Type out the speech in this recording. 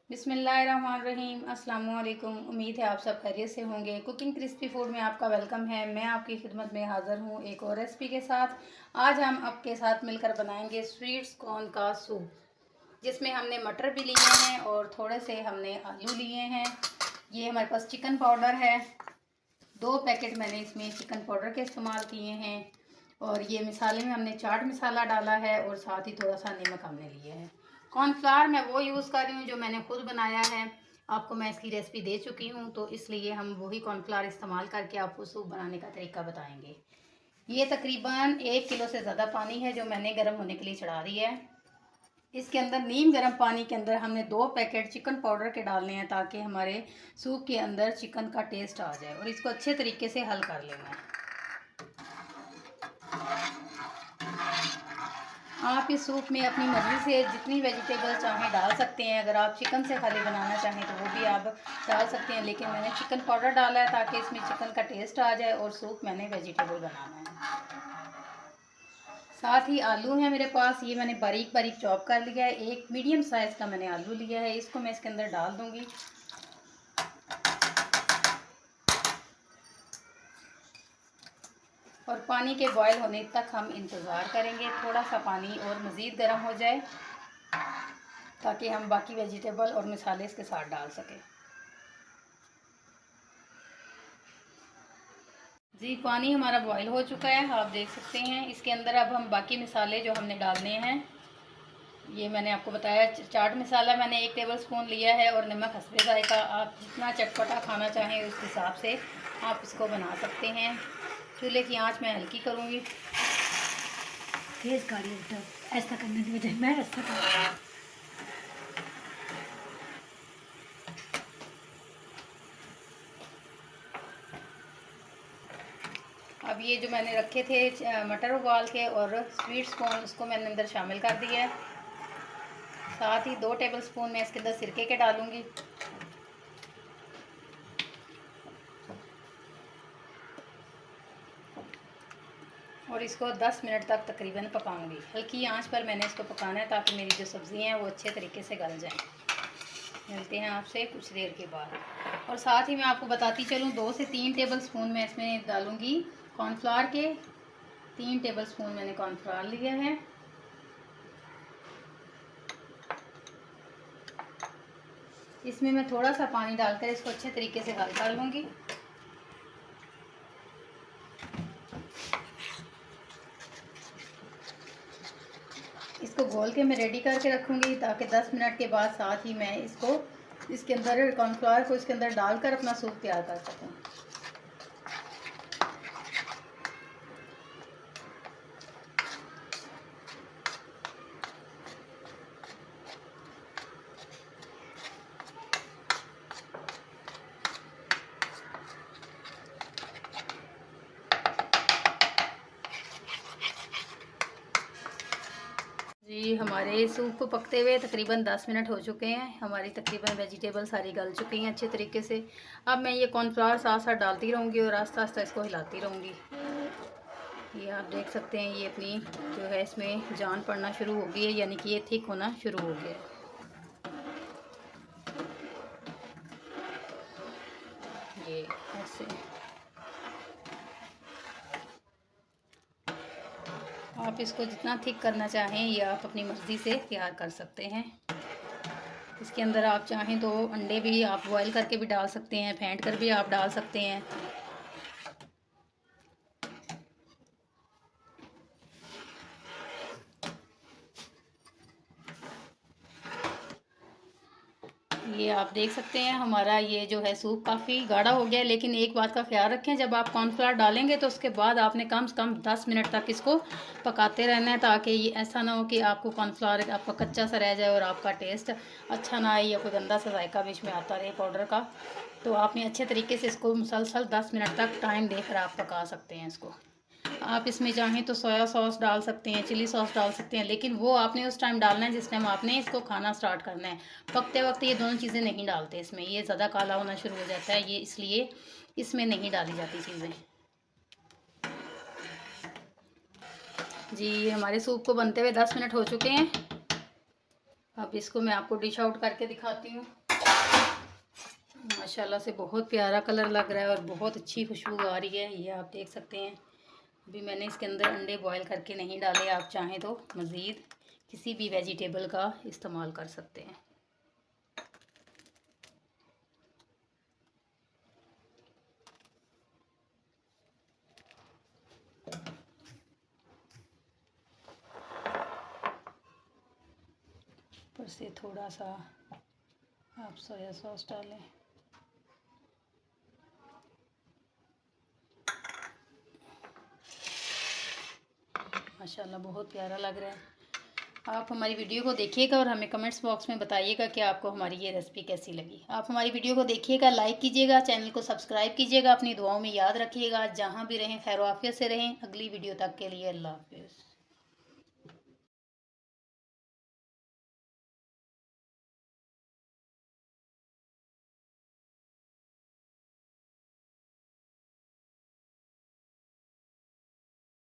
बिस्मिल्लाहिर्रहमानिर्रहीम। अस्सलाम वालेकुम। उम्मीद है आप सब खैरियत से होंगे। कुकिंग क्रिस्पी फूड में आपका वेलकम है। मैं आपकी खिदमत में हाज़िर हूँ एक और रेसिपी के साथ। आज हम आपके साथ मिलकर बनाएंगे स्वीट्स कॉर्न का सूप, जिसमें हमने मटर भी लिए हैं और थोड़े से हमने आलू लिए हैं। ये हमारे पास चिकन पाउडर है, 2 पैकेट मैंने इसमें चिकन पाउडर के इस्तेमाल किए हैं। और ये मिसाले में हमने चाट मसाला डाला है और साथ ही थोड़ा सा नमक हमने लिया है। कॉर्नफ्लावर मैं वो यूज़ कर रही हूँ जो मैंने खुद बनाया है। आपको मैं इसकी रेसिपी दे चुकी हूँ, तो इसलिए हम वही कॉर्नफ्लावर इस्तेमाल करके आपको सूप बनाने का तरीका बताएंगे। ये तकरीबन 1 किलो से ज़्यादा पानी है जो मैंने गर्म होने के लिए चढ़ा दिया है। इसके अंदर नीम गर्म पानी के अंदर हमने 2 पैकेट चिकन पाउडर के डालने हैं, ताकि हमारे सूप के अंदर चिकन का टेस्ट आ जाए। और इसको अच्छे तरीके से हल कर लेना है। आप इस सूप में अपनी मर्ज़ी से जितनी वेजिटेबल चाहें डाल सकते हैं। अगर आप चिकन से खाली बनाना चाहें तो वो भी आप डाल सकते हैं, लेकिन मैंने चिकन पाउडर डाला है ताकि इसमें चिकन का टेस्ट आ जाए। और सूप मैंने वेजिटेबल बनाना है। साथ ही आलू है मेरे पास, ये मैंने बारीक बारीक चॉप कर लिया है। एक मीडियम साइज़ का मैंने आलू लिया है, इसको मैं इसके अंदर डाल दूँगी। और पानी के बॉयल होने तक हम इंतज़ार करेंगे। थोड़ा सा पानी और मज़ीद गर्म हो जाए ताकि हम बाकी वेजिटेबल और मसाले इसके साथ डाल सकें। जी, पानी हमारा बॉयल हो चुका है, आप देख सकते हैं। इसके अंदर अब हम बाकी मसाले जो हमने डालने हैं, ये मैंने आपको बताया चाट मसाला मैंने 1 टेबल स्पून लिया है और नमक हस्बे ज़ायका। आप जितना चटपटा खाना चाहें उस हिसाब से आप इसको बना सकते हैं। चूल्हे की आंच मैं हल्की करूँगी। तेज गाड़ी बेटा, ऐसा करने की बजाय मैं ऐसा कर। अब ये जो मैंने रखे थे मटर उबाल के और स्वीट्स कॉर्न, उसको मैंने अंदर शामिल कर दिया है। साथ ही 2 टेबल स्पून मैं इसके अंदर सिरके के डालूंगी। और इसको 10 मिनट तक तकरीबन पकाऊंगी। हल्की आंच पर मैंने इसको पकाना है ताकि मेरी जो सब्ज़ियाँ हैं वो अच्छे तरीके से गल जाएं। मिलते हैं आपसे कुछ देर के बाद। और साथ ही मैं आपको बताती चलूँ, 2 से 3 टेबल स्पून मैं इसमें डालूँगी कॉर्नफ्लावर के। 3 टेबल स्पून मैंने कॉर्नफ्लावर लिया है। इसमें मैं थोड़ा सा पानी डालकर इसको अच्छे तरीके से हल कर लूँगी। इसको घोल के मैं रेडी करके रखूँगी ताकि 10 मिनट के बाद साथ ही मैं इसको इसके अंदर कॉर्नफ्लावर को इसके अंदर डालकर अपना सूप तैयार कर सकूँ। जी, हमारे सूप को पकते हुए तकरीबन 10 मिनट हो चुके हैं। हमारी तकरीबन वेजिटेबल सारी गल चुकी हैं अच्छे तरीके से। अब मैं ये कॉर्नफ्लावर साथ साथ डालती रहूँगी और आस्ता आस्ता इसको हिलाती रहूँगी। ये आप देख सकते हैं, ये अपनी जो है इसमें जान पड़ना शुरू हो गई है, यानी कि ये थिक होना शुरू हो गया है। ये ऐसे आप इसको जितना थिक करना चाहें ये आप अपनी मर्ज़ी से तैयार कर सकते हैं। इसके अंदर आप चाहें तो अंडे भी आप बॉईल करके भी डाल सकते हैं, फेंट कर भी आप डाल सकते हैं। ये आप देख सकते हैं, हमारा ये जो है सूप काफ़ी गाढ़ा हो गया है। लेकिन एक बात का ख्याल रखें, जब आप कॉर्नफ्लावर डालेंगे तो उसके बाद आपने कम से कम 10 मिनट तक इसको पकाते रहना है, ताकि ये ऐसा ना हो कि आपको कॉर्नफ्लावर आपका कच्चा सा रह जाए और आपका टेस्ट अच्छा ना आए या कोई गंदा सा जायका बीच में आता रहे पाउडर का। तो आपने अच्छे तरीके से इसको मुसलसल 10 मिनट तक टाइम देकर आप पका सकते हैं इसको। आप इसमें चाहें तो सोया सॉस डाल सकते हैं, चिली सॉस डाल सकते हैं, लेकिन वो आपने उस टाइम डालना है जिस टाइम आपने इसको खाना स्टार्ट करना है। पकते वक्त ये दोनों चीज़ें नहीं डालते इसमें, ये ज़्यादा काला होना शुरू हो जाता है, ये इसलिए इसमें नहीं डाली जाती चीज़ें। जी, हमारे सूप को बनते हुए 10 मिनट हो चुके हैं। अब इसको मैं आपको डिश आउट करके दिखाती हूँ। माशाल्लाह से बहुत प्यारा कलर लग रहा है और बहुत अच्छी खुशबू आ रही है, ये आप देख सकते हैं। अभी मैंने इसके अंदर अंडे बॉईल करके नहीं डाले, आप चाहें तो मज़ीद किसी भी वेजिटेबल का इस्तेमाल कर सकते हैं। ऊपर से थोड़ा सा आप सोया सॉस डालें। माशाल्लाह बहुत प्यारा लग रहा है। आप हमारी वीडियो को देखिएगा और हमें कमेंट्स बॉक्स में बताइएगा कि आपको हमारी ये रेसिपी कैसी लगी। आप हमारी वीडियो को देखिएगा, लाइक कीजिएगा, चैनल को सब्सक्राइब कीजिएगा, अपनी दुआओं में याद रखिएगा। जहाँ भी रहें खैर आफियत से रहें। अगली वीडियो तक के लिए अल्लाह हाफिज़।